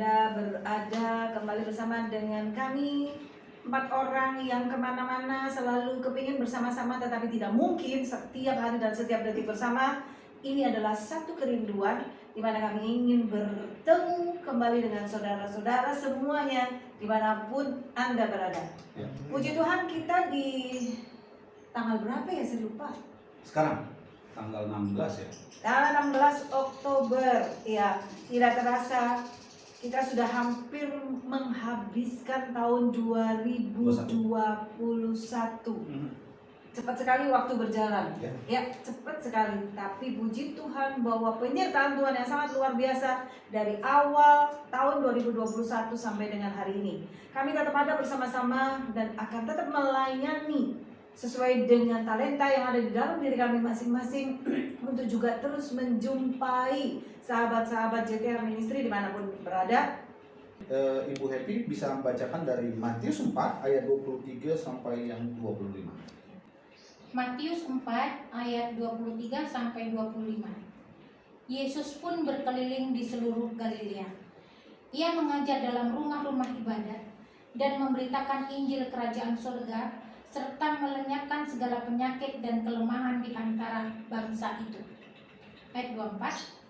Anda berada kembali bersama dengan kami 4 orang yang kemana-mana selalu kepingin bersama-sama, tetapi tidak mungkin setiap hari dan setiap detik bersama. Ini adalah satu kerinduan di mana kami ingin bertemu kembali dengan saudara-saudara semuanya dimanapun Anda berada. Puji Tuhan, kita di tanggal berapa ya, saya lupa. Sekarang tanggal 16 ya. Tanggal 16 Oktober, ya, tidak terasa kita sudah hampir menghabiskan tahun 2021. Cepat sekali waktu berjalan, ya cepat sekali. Tapi puji Tuhan bahwa penyertaan Tuhan yang sangat luar biasa dari awal tahun 2021 sampai dengan hari ini. Kami tetap ada bersama-sama dan akan tetap melayani sesuai dengan talenta yang ada di dalam diri kami masing-masing untuk juga terus menjumpai sahabat-sahabat JTR Ministry dimanapun berada. Ibu Happy bisa membacakan dari Matius 4 ayat 23 sampai yang 25. Matius 4 ayat 23 sampai 25. Yesus pun berkeliling di seluruh Galilea. Ia mengajar dalam rumah-rumah ibadat dan memberitakan Injil Kerajaan Surga, serta melenyapkan segala penyakit dan kelemahan di antara bangsa itu. Ayat 24.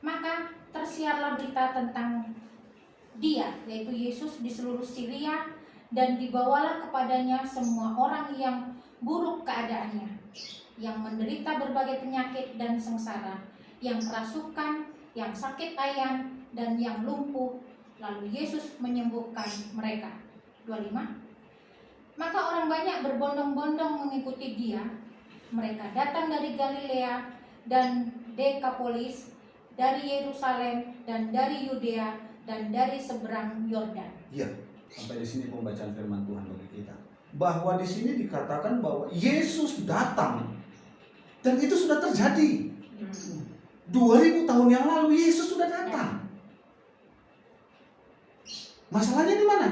Maka tersiarlah berita tentang Dia, yaitu Yesus, di seluruh Syria, dan dibawalah kepadanya semua orang yang buruk keadaannya, yang menderita berbagai penyakit dan sengsara, yang kerasukan, yang sakit ayan, dan yang lumpuh. Lalu Yesus menyembuhkan mereka. 25. Maka orang banyak berbondong-bondong mengikuti Dia. Mereka datang dari Galilea dan Dekapolis, dari Yerusalem dan dari Yudea dan dari seberang Yordan. Iya, sampai di sini pembacaan firman Tuhan bagi kita. Bahwa di sini dikatakan bahwa Yesus datang dan itu sudah terjadi. 2000 tahun yang lalu Yesus sudah datang. Masalahnya di mana?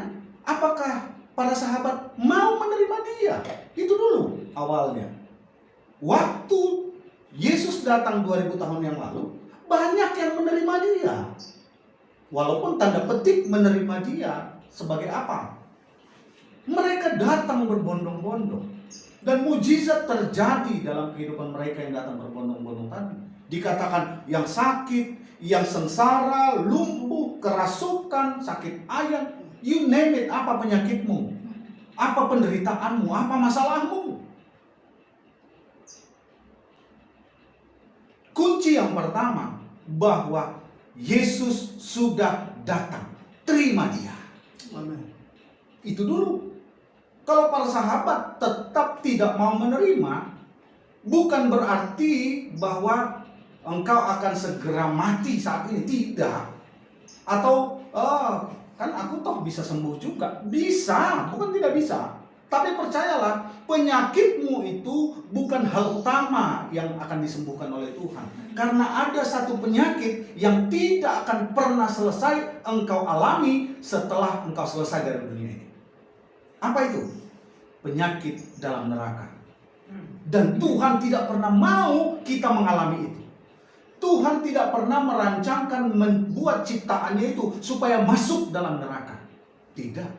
Apakah para sahabat mau menerima Dia? Itu dulu awalnya. Waktu Yesus datang 2000 tahun yang lalu, banyak yang menerima Dia. Walaupun tanda petik menerima Dia sebagai apa? Mereka datang berbondong-bondong. Dan mujizat terjadi dalam kehidupan mereka yang datang berbondong-bondong tadi. Dikatakan yang sakit, yang sengsara, lumpuh, kerasukan, sakit ayan, you name it, apa penyakitmu, apa penderitaanmu, apa masalahmu. Kunci yang pertama, bahwa Yesus sudah datang. Terima Dia. Amin. Itu dulu. Kalau para sahabat tetap tidak mau menerima, bukan berarti bahwa engkau akan segera mati saat ini. Tidak. Atau kan aku toh bisa sembuh juga. Bisa, bukan tidak bisa. Tapi percayalah, penyakitmu itu bukan hal utama yang akan disembuhkan oleh Tuhan. Karena ada satu penyakit yang tidak akan pernah selesai engkau alami setelah engkau selesai dari dunia ini. Apa itu? Penyakit dalam neraka. Dan Tuhan tidak pernah mau kita mengalami itu. Tuhan tidak pernah merancangkan membuat ciptaannya itu supaya masuk dalam neraka. Tidak.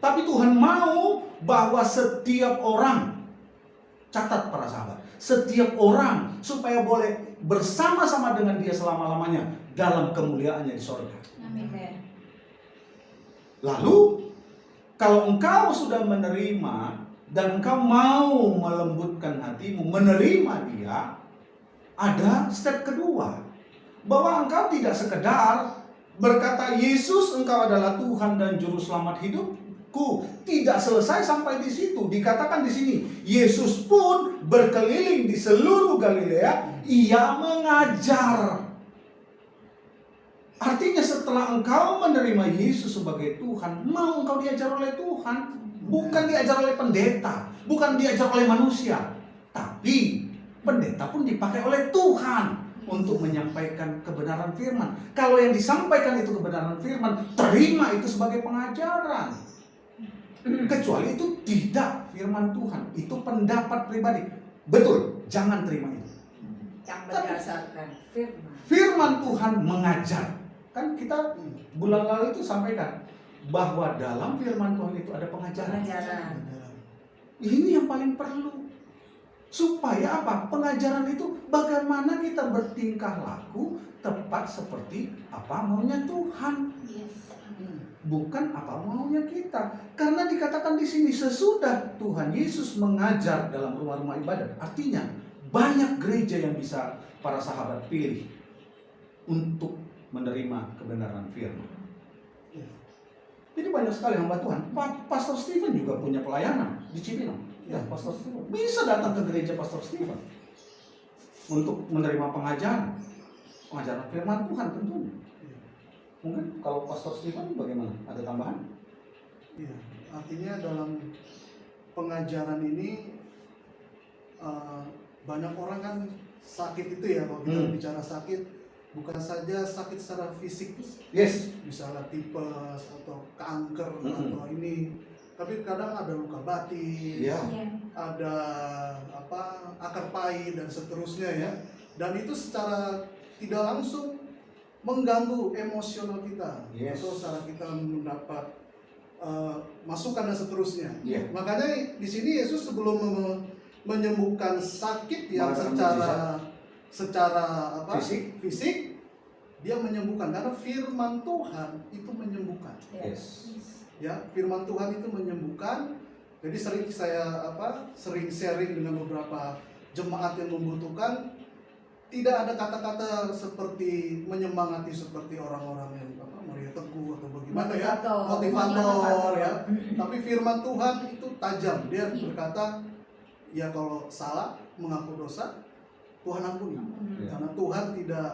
Tapi Tuhan mau bahwa setiap orang, catat para sahabat, setiap orang supaya boleh bersama-sama dengan Dia selama-lamanya dalam kemuliaannya di sorga. Amin. Lalu, kalau engkau sudah menerima dan engkau mau melembutkan hatimu, menerima Dia, ada step kedua. Bahwa engkau tidak sekedar berkata, Yesus engkau adalah Tuhan dan Juru Selamat hidupku. Tidak selesai sampai di situ. Dikatakan di sini, Yesus pun berkeliling di seluruh Galilea. Ia mengajar. Artinya setelah engkau menerima Yesus sebagai Tuhan, mau engkau diajar oleh Tuhan. Bukan diajar oleh pendeta, bukan diajar oleh manusia. Tapi pendeta pun dipakai oleh Tuhan untuk menyampaikan kebenaran firman. Kalau yang disampaikan itu kebenaran firman, terima itu sebagai pengajaran. Kecuali itu tidak firman Tuhan, itu pendapat pribadi. Betul, jangan terima itu. Yang berdasarkan firman. Firman Tuhan mengajar. Kan kita bulan lalu itu sampaikan bahwa dalam firman Tuhan itu ada pengajaran. Pengajaran. Ini yang paling perlu. Supaya apa? Pengajaran itu bagaimana kita bertingkah laku tepat seperti apa maunya Tuhan. Yes. Bukan apa maunya kita. Karena dikatakan di sini sesudah Tuhan Yesus mengajar dalam rumah-rumah ibadat. Artinya banyak gereja yang bisa para sahabat pilih untuk menerima kebenaran firman. Jadi banyak sekali hamba Tuhan. Pastor Stephen juga punya pelayanan di Cibinong. Ya, Pastor Stephen bisa datang ke gereja Pastor Stephen untuk menerima pengajaran firman Tuhan tentunya. Mungkin kalau Pastor Stephen bagaimana? Ada tambahan? Iya, artinya dalam pengajaran ini banyak orang kan sakit itu ya, kalau kita bicara sakit bukan saja sakit secara fisik, Yes. misalnya tipes atau kanker atau ini, tapi kadang ada luka batin, Ya. ada akar pahit dan seterusnya ya, dan itu secara tidak langsung mengganggu emosional kita, Yes. atau secara kita mendapat masukan dan seterusnya. Iya. Makanya di sini Yesus sebelum menyembuhkan sakit yang Mengadakan secara Fisik. dia menyembuhkan, karena firman Tuhan itu menyembuhkan. Yes. Ya, firman Tuhan itu menyembuhkan. Jadi sering saya sering sharing dengan beberapa jemaat yang membutuhkan. Tidak ada kata-kata seperti menyemangati seperti orang-orang yang Maria Teguh atau bagaimana ya, motivator ya. Tapi firman Tuhan itu tajam. Dia berkata, ya kalau salah mengaku dosa, Tuhan ampuni. Karena Tuhan tidak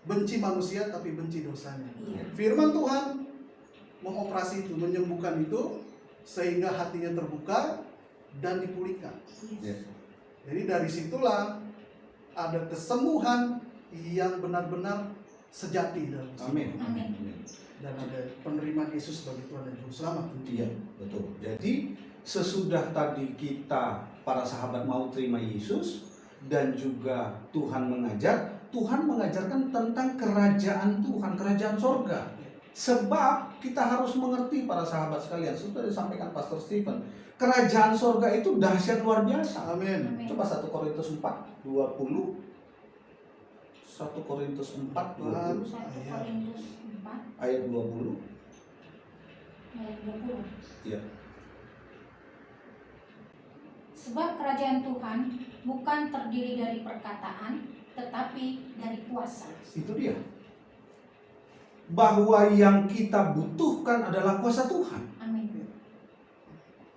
benci manusia tapi benci dosanya. Firman Tuhan mengoperasi itu, menyembuhkan itu sehingga hatinya terbuka dan dipulihkan. Jadi dari situlah ada kesembuhan yang benar-benar sejati dalam Amin. dan ada penerimaan Yesus sebagai Tuhan dan Juru Selamat. Iya, betul. Jadi sesudah tadi kita para sahabat mau terima Yesus dan juga Tuhan mengajarkan tentang kerajaan Tuhan, kerajaan sorga. Sebab kita harus mengerti para sahabat sekalian, sudah disampaikan Pastor Stephen, kerajaan sorga itu dahsyat luar biasa. Amin. Coba 1 Korintus 4:20. 1 Korintus 4:20 1 Korintus 4 ayat 20. ayat 20. Iya. Sebab kerajaan Tuhan bukan terdiri dari perkataan, tetapi dari kuasa. Itu dia. Bahwa yang kita butuhkan adalah kuasa Tuhan. Amin.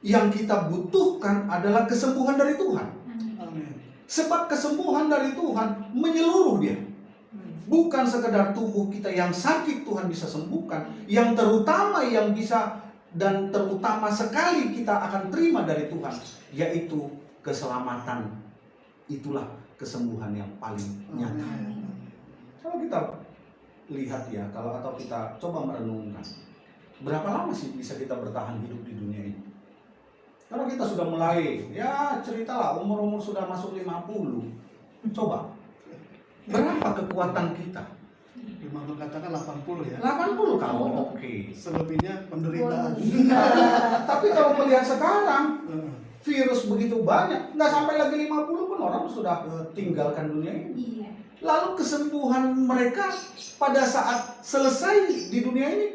Yang kita butuhkan adalah kesembuhan dari Tuhan. Amin. Amin. Sebab kesembuhan dari Tuhan menyeluruh dia. Bukan sekedar tubuh kita yang sakit Tuhan bisa sembuhkan. Yang terutama yang bisa dan terutama sekali kita akan terima dari Tuhan, yaitu keselamatan. Itulah kesembuhan yang paling nyata. Amin. Kalau kita lihat ya, atau kita coba merenungkan, berapa lama sih bisa kita bertahan hidup di dunia ini? Kalau kita sudah mulai, ya ceritalah umur sudah masuk 50. Coba, berapa kekuatan kita? Firman Tuhan katakan 80 ya. 80 kalau oke. Selebihnya penderitaan. Tapi kalau melihat sekarang, virus begitu banyak, nggak sampai lagi 50 pun orang sudah tinggalkan dunia ini. Iya. Lalu kesembuhan mereka pada saat selesai di dunia ini,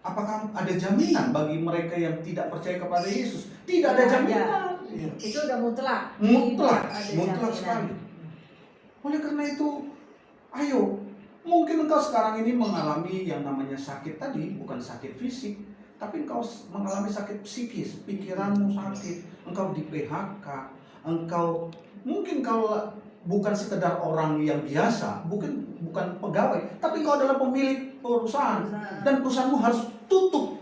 apakah ada jaminan bagi mereka yang tidak percaya kepada Yesus? Tidak ada jaminan. Iya. Itu udah mutlak. Mutlak Tidak ada mutlak jaminan. sekali. Oleh karena itu, ayo, mungkin engkau sekarang ini mengalami yang namanya sakit tadi, bukan sakit fisik, tapi engkau mengalami sakit psikis, pikiranmu sakit, engkau di PHK, engkau mungkin kalau bukan sekedar orang yang biasa, bukan pegawai, tapi engkau adalah pemilik perusahaan dan perusahaanmu harus tutup,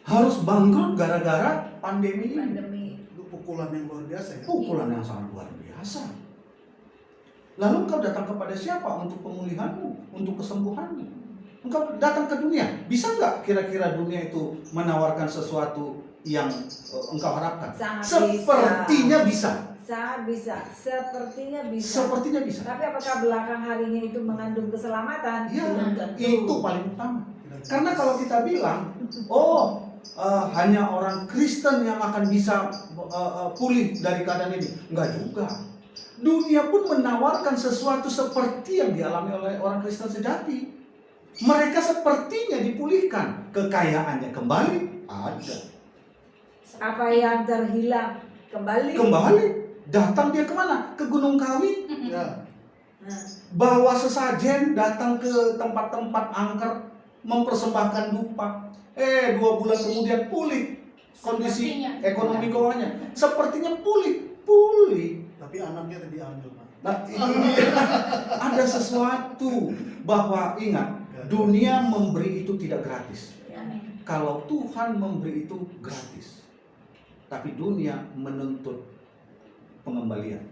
harus bangkrut gara-gara pandemi ini. Pandemi. Itu pukulan yang luar biasa ya. Pukulan yang sangat luar biasa. Lalu engkau datang kepada siapa untuk pemulihanmu, untuk kesembuhanmu? Engkau datang ke dunia. Bisa nggak kira-kira dunia itu menawarkan sesuatu yang engkau harapkan? Sangat Sepertinya bisa. Sangat bisa, sepertinya bisa. Sepertinya bisa. Tapi apakah belakang harinya itu mengandung keselamatan? Iya, Belum tentu. itu paling utama. Karena kalau kita bilang, hanya orang Kristen yang akan bisa pulih dari keadaan ini, enggak juga. Dunia pun menawarkan sesuatu seperti yang dialami oleh orang Kristen sejati. Mereka sepertinya dipulihkan, kekayaannya kembali ada. Apa yang terhilang kembali? Kembali, datang dia kemana? Ke Gunung Kawi. Ya. Nah, Bawa sesajen, datang ke tempat-tempat angker, mempersembahkan dupa. 2 bulan kemudian pulih kondisi Sepertinya. ekonomi keuangannya. Sepertinya pulih. Tapi anaknya tadi diambil, Pak. Nah, itu dia. Ada sesuatu bahwa ingat, dunia memberi itu tidak gratis. Amin. Kalau Tuhan memberi itu gratis. Tapi dunia menuntut pengembalian.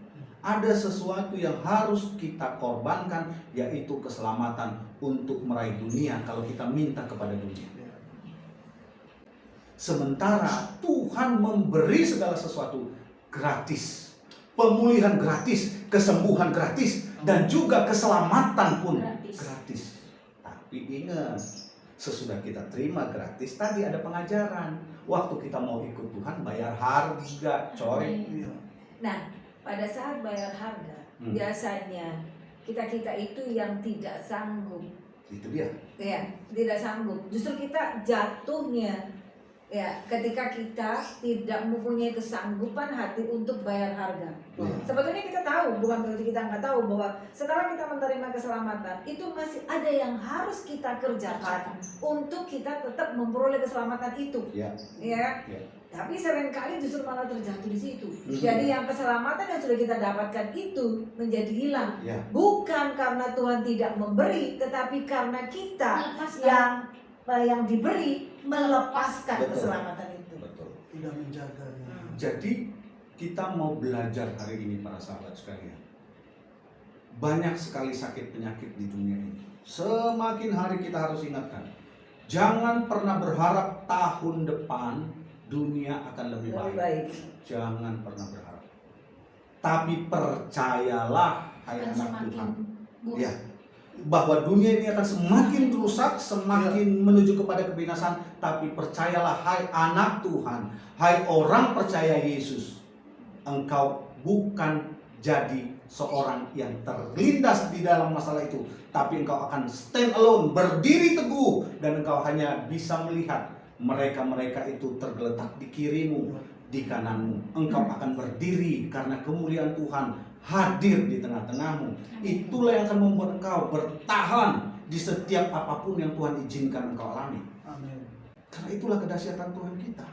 Ada sesuatu yang harus kita korbankan, yaitu keselamatan untuk meraih dunia kalau kita minta kepada dunia. Sementara Tuhan memberi segala sesuatu gratis. Pemulihan gratis, kesembuhan gratis, dan juga keselamatan pun gratis. Tapi ingat, sesudah kita terima gratis, tadi ada pengajaran. Waktu kita mau ikut Tuhan, bayar harga, coy. Iya. Nah, pada saat bayar harga, biasanya kita itu yang tidak sanggup, Itu dia. ya, tidak sanggup. Justru kita jatuhnya, ya, ketika kita tidak mempunyai kesanggupan hati untuk bayar harga. Sebetulnya kita tahu, bukan berarti kita nggak tahu bahwa setelah kita menerima keselamatan, itu masih ada yang harus kita kerjakan untuk kita tetap memperoleh keselamatan itu. Ya. Ya. Ya. Tapi seringkali justru malah terjatuh di situ. Jadi yang keselamatan yang sudah kita dapatkan itu menjadi hilang. Ya. Bukan karena Tuhan tidak memberi, tetapi karena kita Melepaskan. yang diberi melepaskan Betul. keselamatan itu. Betul. Tidak menjaganya. Jadi kita mau belajar hari ini para sahabat sekalian. Banyak sekali sakit penyakit di dunia ini. Semakin hari kita harus ingatkan. Jangan pernah berharap tahun depan dunia akan lebih baik. Jangan pernah berharap. Tapi percayalah, hai Akan anak semakin Tuhan, buruk. ya, bahwa dunia ini akan semakin rusak, semakin menuju kepada kebinasan. Tapi percayalah, hai anak Tuhan, hai orang percaya Yesus, engkau bukan jadi seorang yang terlindas di dalam masalah itu, tapi engkau akan stand alone, berdiri teguh, dan engkau hanya bisa melihat mereka-mereka itu tergeletak di kirimu, di kananmu. Engkau akan berdiri karena kemuliaan Tuhan hadir di tengah-tengahmu. Itulah yang akan membuat engkau bertahan di setiap apapun yang Tuhan izinkan engkau alami. Amin. Karena itulah kedahsyatan Tuhan kita.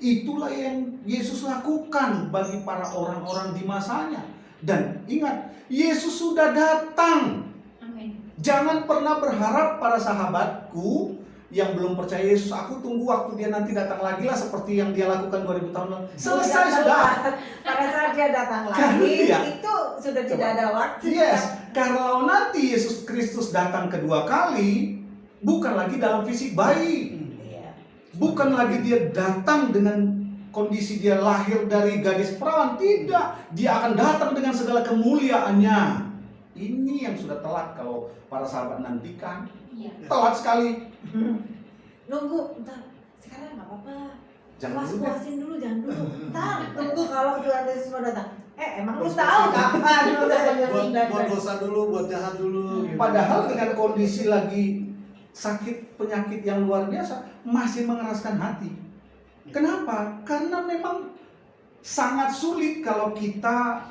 Itulah yang Yesus lakukan bagi para orang-orang di masanya. Dan ingat, Yesus sudah datang. Amin. Jangan pernah berharap para sahabatku yang belum percaya Yesus, aku tunggu waktu dia nanti datang lagi lah seperti yang dia lakukan 2000 tahun lalu. Selesai sudah. Pada saat dia datang Kan, lagi, iya. itu sudah tidak ada waktu. Yes, kalau nanti Yesus Kristus datang kedua kali, bukan lagi dalam fisik bayi. Iya. Bukan lagi dia datang dengan kondisi dia lahir dari gadis perawan. Tidak, dia akan datang dengan segala kemuliaannya. Ini yang sudah telat kalau para sahabat nantikan. Iya. Telat sekali. Nunggu, entar sekarang nggak apa-apa. Jangan dulu deh. Puasin dulu, jangan dulu. Entar tunggu kalau Tuhan Yesus mau datang. Emang lu Puas-puasin. tahu kapan Tuhan Yesus Buat datang? dosa dulu, buat jahat dulu. gitu. Padahal dengan kondisi lagi sakit penyakit yang luar biasa, masih mengeraskan hati. Kenapa? Karena memang sangat sulit kalau kita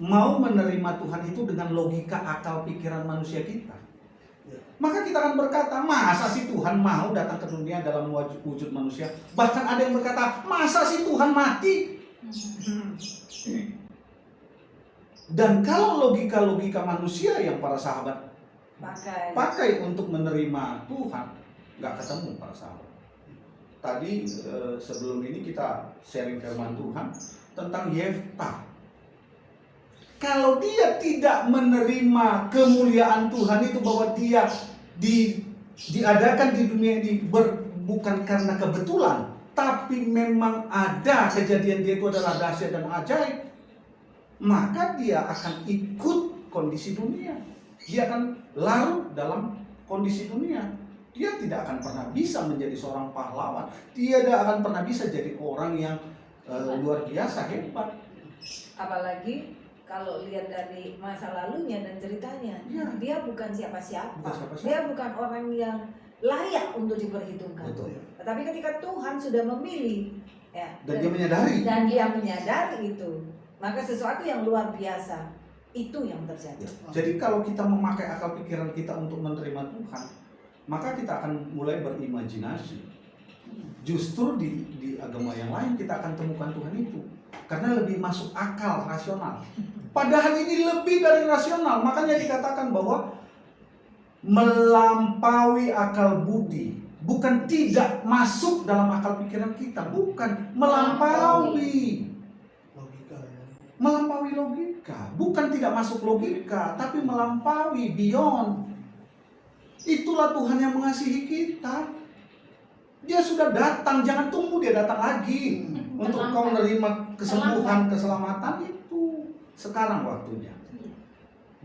mau menerima Tuhan itu dengan logika akal pikiran manusia kita. Maka kita akan berkata, masa sih Tuhan mau datang ke dunia dalam wujud manusia? Bahkan ada yang berkata, masa sih Tuhan mati? Dan kalau logika-logika manusia yang para sahabat pakai untuk menerima Tuhan, nggak ketemu para sahabat. Tadi sebelum ini kita sharing firman Tuhan tentang Yefta. Kalau dia tidak menerima kemuliaan Tuhan itu, bahwa dia diadakan di dunia ini bukan karena kebetulan, tapi memang ada kejadian dia itu adalah dahsyat dan ajaib. maka dia akan ikut kondisi dunia. Dia akan larut dalam kondisi dunia. Dia tidak akan pernah bisa menjadi seorang pahlawan. Dia tidak akan pernah bisa jadi orang yang luar biasa hebat. Apalagi kalau lihat dari masa lalunya dan ceritanya, Ya. dia bukan siapa-siapa. Bukan siapa-siapa. Dia bukan orang yang layak untuk diperhitungkan. Betul. Tetapi ketika Tuhan sudah memilih, ya, Dan dia menyadari. dan dia menyadari itu, maka sesuatu yang luar biasa itu yang terjadi. Ya. Jadi kalau kita memakai akal pikiran kita untuk menerima Tuhan, maka kita akan mulai berimajinasi. Justru di agama yang lain kita akan temukan Tuhan itu, karena lebih masuk akal, rasional. Padahal ini lebih dari rasional. Makanya dikatakan bahwa melampaui akal budi, bukan tidak masuk dalam akal pikiran kita, bukan melampaui. Logika ya. Melampaui logika, bukan tidak masuk logika, tapi melampaui, beyond. Itulah Tuhan yang mengasihi kita. Dia sudah datang, jangan tunggu dia datang lagi untuk kau menerima kesembuhan, keselamatan itu. Sekarang waktunya.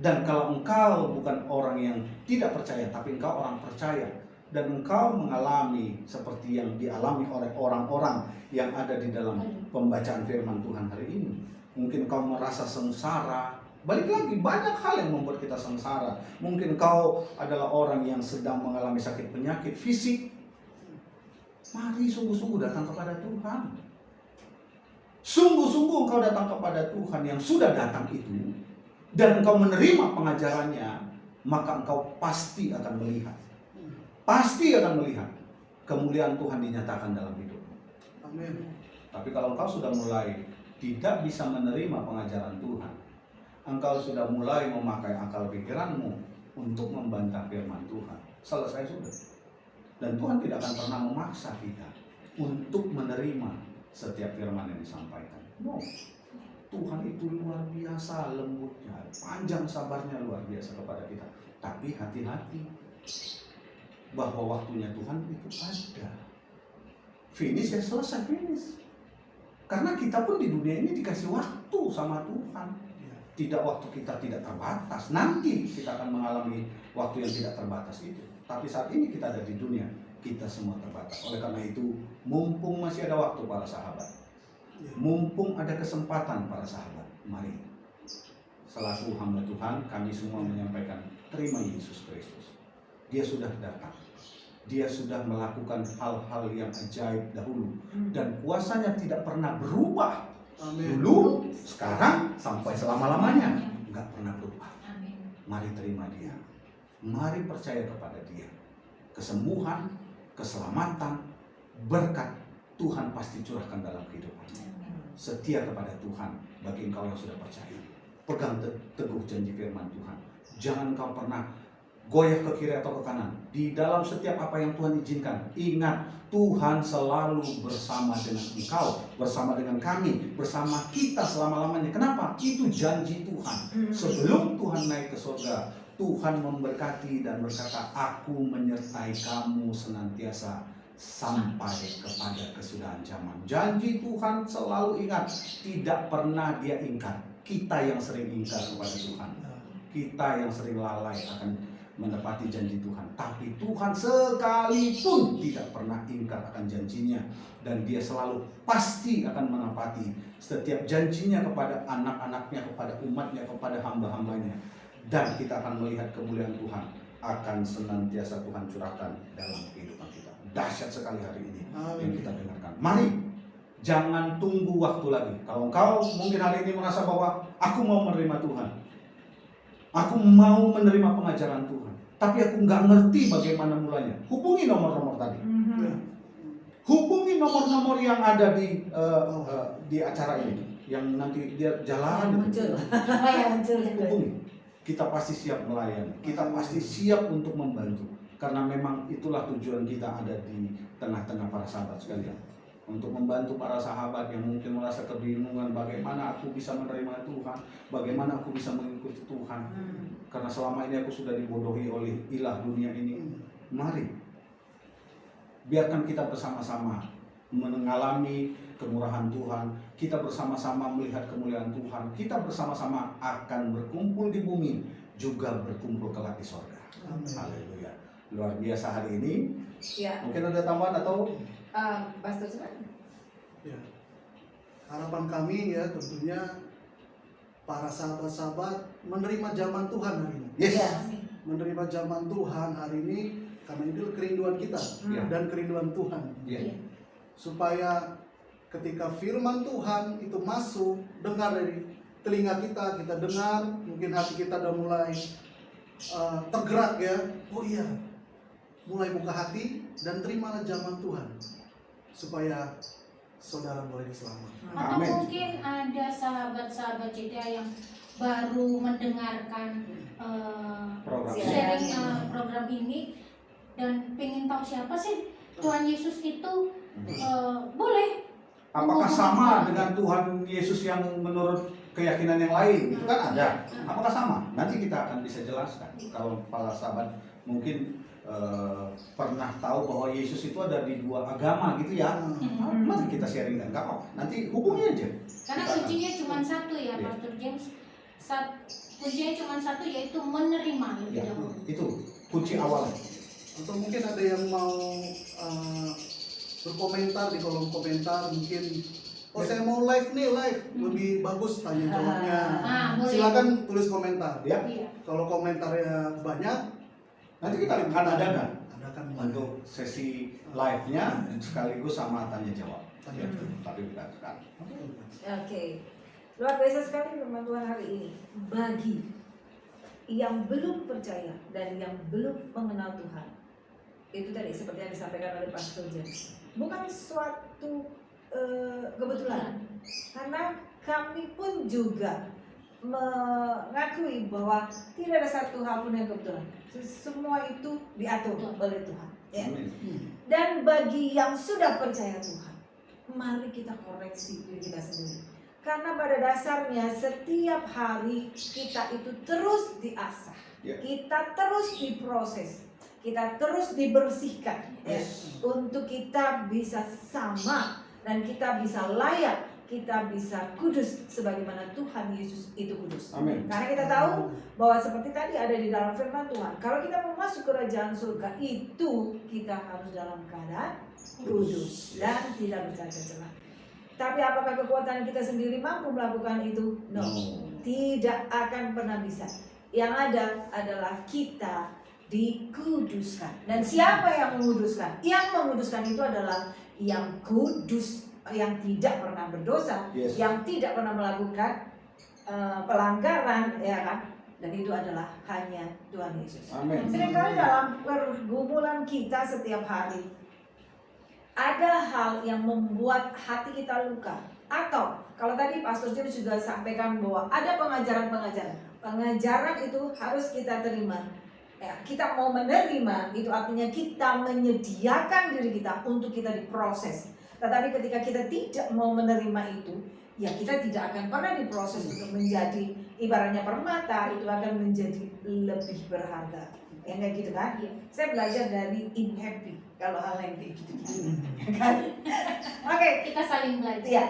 Dan kalau engkau bukan orang yang tidak percaya, tapi engkau orang percaya, dan engkau mengalami seperti yang dialami oleh orang-orang yang ada di dalam pembacaan firman Tuhan hari ini, mungkin kau merasa sengsara. Balik lagi, banyak hal yang membuat kita sengsara. Mungkin kau adalah orang yang sedang mengalami sakit penyakit fisik. Mari sungguh-sungguh datang kepada Tuhan. Sungguh-sungguh engkau datang kepada Tuhan yang sudah datang itu, dan engkau menerima pengajarannya, maka engkau pasti akan melihat. Pasti akan melihat kemuliaan Tuhan dinyatakan dalam hidupmu. Amin. Tapi kalau engkau sudah mulai tidak bisa menerima pengajaran Tuhan, engkau sudah mulai memakai akal pikiranmu untuk membantah firman Tuhan, selesai sudah. Dan Tuhan tidak akan pernah memaksa kita untuk menerima setiap firman yang disampaikan. No. Tuhan itu luar biasa lembutnya, panjang sabarnya luar biasa kepada kita. Tapi hati-hati, bahwa waktunya Tuhan itu ada. Finish ya selesai, finish. Karena kita pun di dunia ini dikasih waktu sama Tuhan. Tidak, waktu kita tidak terbatas. Nanti kita akan mengalami waktu yang tidak terbatas itu. Tapi saat ini kita ada di dunia, kita semua terbatas. Oleh karena itu, mumpung masih ada waktu para sahabat, mumpung ada kesempatan para sahabat, mari selaku hamba Tuhan kami semua menyampaikan terima Yesus Kristus. Dia sudah datang. Dia sudah melakukan hal-hal yang ajaib dahulu, dan kuasanya tidak pernah berubah. Amin. Dulu, sekarang, sampai selama-lamanya nggak pernah berubah. Amin. Mari terima Dia. Mari percaya kepada Dia. Kesembuhan, keselamatan, berkat Tuhan pasti curahkan dalam kehidupan. Setia kepada Tuhan bagi engkau yang sudah percaya. Pegang teguh janji firman Tuhan. Jangan engkau pernah goyah ke kiri atau ke kanan. Di dalam setiap apa yang Tuhan izinkan, ingat Tuhan selalu bersama dengan engkau, bersama dengan kami, bersama kita selama-lamanya. Kenapa? Itu janji Tuhan. Sebelum Tuhan naik ke surga, Tuhan memberkati dan berkata, aku menyertai kamu senantiasa sampai kepada kesudahan zaman. Janji Tuhan selalu ingat, tidak pernah Dia ingkar. Kita yang sering ingkar kepada Tuhan, kita yang sering lalai akan menepati janji Tuhan. Tapi Tuhan sekalipun tidak pernah ingkar akan janjinya, dan Dia selalu pasti akan menepati setiap janjinya kepada anak-anaknya, kepada umatnya, kepada hamba-hambanya. Dan kita akan melihat kemuliaan Tuhan akan senantiasa Tuhan curahkan dalam kehidupan kita. Dahsyat sekali hari ini yang kita dengarkan. Mari, jangan tunggu waktu lagi. Kalau engkau mungkin hari ini merasa bahwa aku mau menerima Tuhan, aku mau menerima pengajaran Tuhan, tapi aku nggak ngerti bagaimana mulanya, hubungi nomor-nomor tadi. Hubungi nomor-nomor yang ada di acara ini, yang nanti dia jalan muncul. Apa yang muncul? Hubungi. Kita pasti siap melayani, kita pasti siap untuk membantu, karena memang itulah tujuan kita ada di tengah-tengah para sahabat sekalian, untuk membantu para sahabat yang mungkin merasa kebingungan bagaimana aku bisa menerima Tuhan, bagaimana aku bisa mengikuti Tuhan, karena selama ini aku sudah dibodohi oleh ilah dunia ini. Mari biarkan kita bersama-sama mengalami kemurahan Tuhan, kita bersama-sama melihat kemuliaan Tuhan, kita bersama-sama akan berkumpul di bumi, juga berkumpul kelak di sorga. Amin. Haleluya. Luar biasa hari ini. Ya, Mungkin ada tambahan atau Pastor Suman. Ya. Harapan kami ya tentunya para sahabat-sahabat menerima zaman Tuhan hari ini. yes. Ya. Menerima zaman Tuhan hari ini karena itu kerinduan kita Ya. dan kerinduan Tuhan. Ya. Iya. Supaya ketika firman Tuhan itu masuk, dengar dari telinga kita, kita dengar, mungkin hati kita udah mulai tergerak ya. Oh iya, mulai buka hati dan terimalah zaman Tuhan supaya saudara boleh diselamatkan. Atau Amin. mungkin ada sahabat-sahabat JTA yang baru mendengarkan Program. sharing program ini dan pengen tahu siapa sih Tuhan Yesus itu, boleh. Apakah sama dengan Tuhan Yesus yang menurut keyakinan yang lain? Itu kan ada. Apakah sama? Nanti kita akan bisa jelaskan. Kalau para sahabat mungkin pernah tahu bahwa Yesus itu ada di dua agama gitu ya. Mari kita sharing dan kamu. Nanti hubungi aja. Karena kuncinya cuma satu ya, Iya. Pastor James. Kuncinya cuma satu, yaitu menerima lebih Ya, dahulu. itu kunci awal. Atau mungkin ada yang mau berkomentar di kolom komentar, mungkin oh saya mau live nih, live lebih bagus tanya jawabnya. Boleh. Silakan tulis komentar. Ya, Iya. Kalau komentarnya banyak, nanti kita akan adakan adakan untuk sesi live-nya sekaligus sama tanya jawab. Tanya jawab. Tapi kita akan. Oke, luar biasa sekali firman Tuhan hari ini. Bagi yang belum percaya dan yang belum mengenal Tuhan, itu tadi seperti yang disampaikan oleh Pastor James, bukan suatu kebetulan, karena kami pun juga mengakui bahwa tidak ada satu hal pun yang kebetulan. Semua itu diatur oleh Tuhan. Ya. Amin. Dan bagi yang sudah percaya Tuhan, mari kita koreksi diri kita sendiri. Karena pada dasarnya setiap hari kita itu terus diasah, Ya. kita terus diproses, kita terus dibersihkan, ya, Yes. untuk kita bisa sama dan kita bisa layak, kita bisa kudus sebagaimana Tuhan Yesus itu kudus. Amin. Karena kita tahu bahwa seperti tadi ada di dalam firman Tuhan, kalau kita mau masuk kerajaan surga itu kita harus dalam keadaan kudus dan tidak bercacat celah. Tapi apakah kekuatan kita sendiri mampu melakukan itu? No, tidak akan pernah bisa. Yang ada adalah kita dikuduskan. Dan siapa yang menguduskan? Yang menguduskan itu adalah yang kudus, yang tidak pernah berdosa, Yes. yang tidak pernah melakukan pelanggaran, ya kan? Dan itu adalah hanya Tuhan Yesus. Amin. Seringkali dalam pergumulan kita setiap hari ada hal yang membuat hati kita luka. Atau kalau tadi Pastor James juga sampaikan bahwa ada pengajaran-pengajaran. Pengajaran itu harus kita terima. Ya, kita mau menerima itu artinya kita menyediakan diri kita untuk kita diproses. Tetapi ketika kita tidak mau menerima itu, ya kita tidak akan pernah diproses untuk menjadi ibaratnya permata, itu akan menjadi lebih berharga. Ya kayak gitu kan? Saya belajar dari In Happy kalau hal yang kayak gitu. Kan? Oke, Kita saling belajar. ya.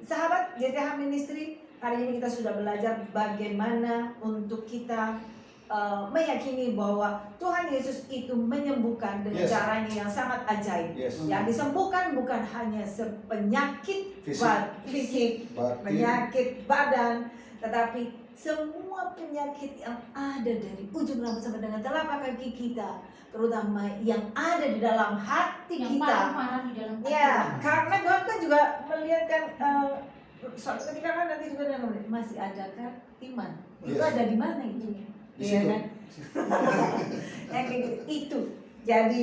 Sahabat JTH Ministry, hari ini kita sudah belajar bagaimana untuk kita meyakini bahwa Tuhan Yesus itu menyembuhkan dengan Yes. caranya yang sangat ajaib. Yes. Yang disembuhkan bukan hanya penyakit fisik, Batin. penyakit badan, tetapi semua penyakit yang ada dari ujung rambut sampai dengan telapak kaki kita, terutama yang ada di dalam hati Yang kita. parah-parah di dalam hati. Ya, karena Tuhan kan juga melihatkan suatu ketika kan nanti juga dia ngomong, masih adakah iman? Itu Yes. ada di mana itu? Di Iya situ. kan? Yang kayak gitu. Itu. Jadi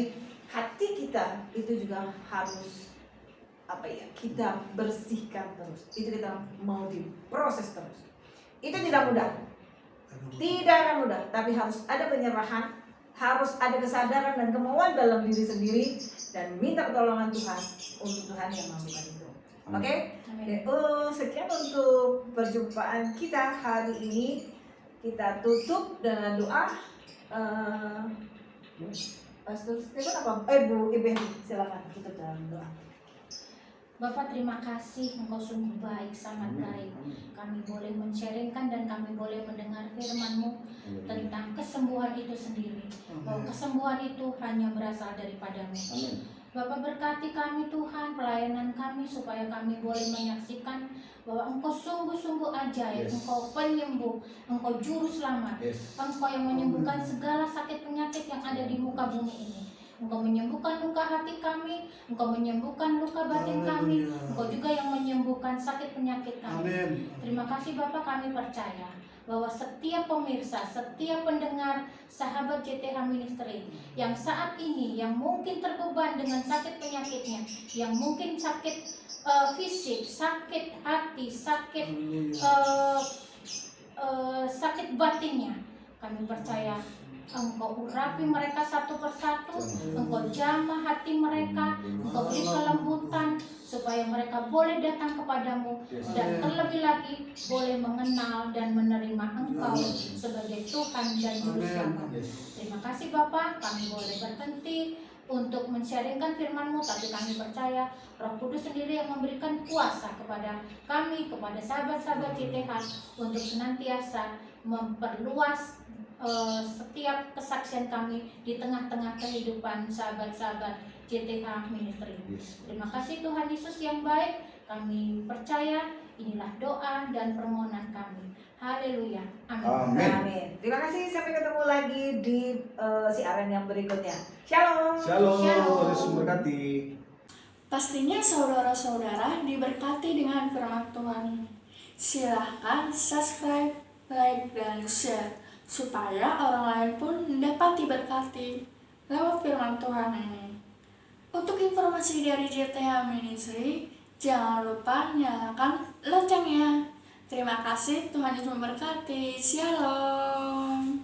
hati kita itu juga harus apa ya? Kita bersihkan terus. Itu kita mau diproses terus. Itu tidak mudah. Tidak akan mudah, tapi harus ada penyerahan, harus ada kesadaran dan kemauan dalam diri sendiri dan minta pertolongan Tuhan untuk Tuhan yang melakukan itu. Oke? Amin. Sekian untuk perjumpaan kita hari ini. Kita tutup dengan doa. Pastor Stephen apa? Bu Ibe, silakan kita dalam doa. Bapak terima kasih, Engkau sungguh baik, sangat baik. Kami boleh men-sharingkan dan kami boleh mendengar firman-Mu tentang kesembuhan itu sendiri. Bahwa kesembuhan itu hanya berasal daripada-Mu. Bapak berkati kami Tuhan, pelayanan kami supaya kami boleh menyaksikan bahwa Engkau sungguh-sungguh ajaib, Engkau penyembuh, Engkau juru selamat, Engkau yang menyembuhkan segala sakit penyakit yang ada di muka bumi ini. Engkau menyembuhkan luka hati kami, Engkau menyembuhkan luka batin kami, Engkau juga yang menyembuhkan sakit penyakit kami. Amin. Terima kasih Bapak, kami percaya bahwa setiap pemirsa, setiap pendengar sahabat JTH Ministry yang saat ini, yang mungkin terbeban dengan sakit penyakitnya, yang mungkin sakit fisik, sakit hati, sakit sakit batinnya, kami percaya Engkau urapi mereka satu persatu, Engkau jamah hati mereka, Engkau beri kelembutan supaya mereka boleh datang kepadamu dan terlebih lagi boleh mengenal dan menerima Engkau sebagai Tuhan dan Juru Selamat. Terima kasih Bapak, kami boleh berhenti untuk men-sharingkan firman-Mu, tapi kami percaya Roh Kudus sendiri yang memberikan kuasa kepada kami, kepada sahabat-sahabat JTH untuk senantiasa memperluas setiap kesaksian kami di tengah-tengah kehidupan sahabat-sahabat JTH Ministry. Terima kasih Tuhan Yesus yang baik, kami percaya inilah doa dan permohonan kami. Haleluya. Amin. Amin. Terima kasih, sampai ketemu lagi di siaran yang berikutnya. Shalom. Shalom, Shalom. Tuhan Yesus memberkati. Pastinya saudara-saudara diberkati dengan firman Tuhan. Silahkan subscribe, like, dan share supaya orang lain pun dapat diberkati lewat firman Tuhan ini. Untuk informasi dari JTH Ministry, jangan lupa nyalakan loncengnya. Terima kasih, Tuhan Yesus memberkati. Shalom.